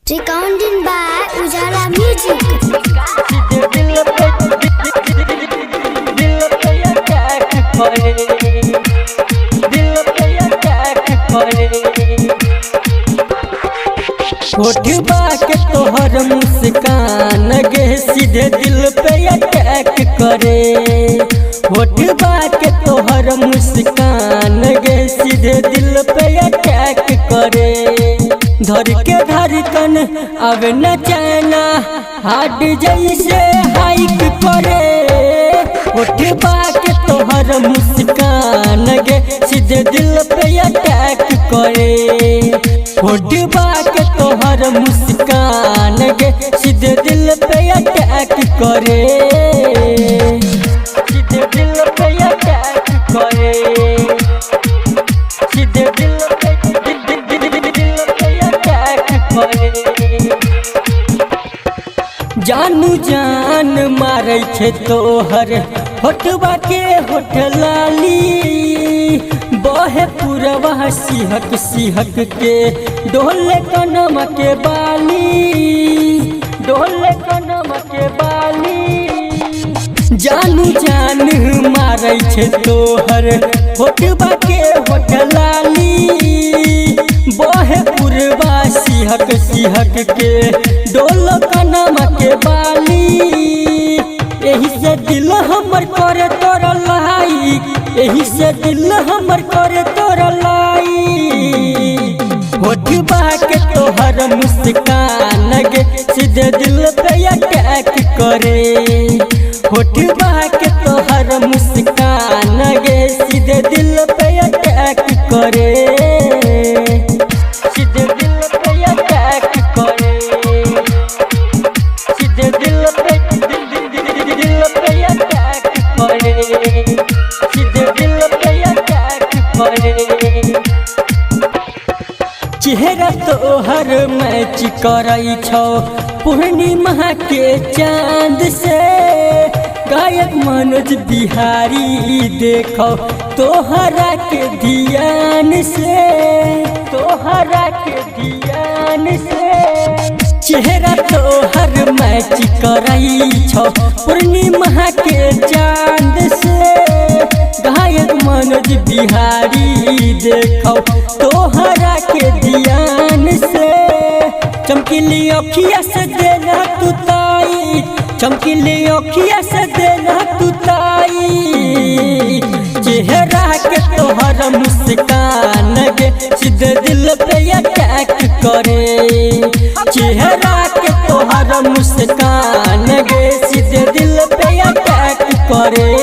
Recording by Ujala Music. होठबा के तोहर मुस्कान गे सीधे दिल पे अटैक करे। होठबा के तोहर मुस्कान गे सीधे दिल पे अटैक करे। धर के धड़कन अब न चैना हार्ट जैसे हाइक करे। होठबा के तोहर मुस्कान गे सीधे दिल पे अटैक करे। होठबा के तोहर मुस्कान गे सीधे दिल पे अटैक करे। सीधे दिल पे अटैक करे। सीधे दिल पे अटैक करे। जानू जान मारै छे तोहर होठबा के होठ लाली। बहे पुरवा सिहक सिहक के डोले कनम के बाली। डोले कनम के बाली। जानू जान मारै छे तोहर होठबा के होठ लाली। बहे पुरवा सिहक सिहक के डोल कनम के बाली। एही से दिल हमर करे तोरा लाई। एही से दिल हमर करे तोरा लाई। होठबा के तोहर मुस्कान गे सीधे दिल पे अटैक करे। होठबा के तोहर मुस्कान गे सीधे दिल पे अटैक करे। सीधे दिल पे अटैक करे। सीधे दिल पे अटैक करे। सीधे दिल पे अटैक करे। चेहरा तोहर मैच करई छौ पूर्णिमा के चांद से। गायक मनोज बिहारी देखो तोहरा के ध्यान से। तोहरा के ध्यान से। चेहरा तोहर मैच करई छौ पूर्णिमा के चांद से। गायक मनोज बिहारी देखो तोहरा के ध्यान से। चमकीली अखिया से देना तू ताई। चमकीली अखिया से देना तू ताई। चेहरा के तोहर मुस्कान गे सीधे दिल पे अटैक करे। चेहरा के तोहर मुस्कान गे सीधे दिल पे अटैक करे।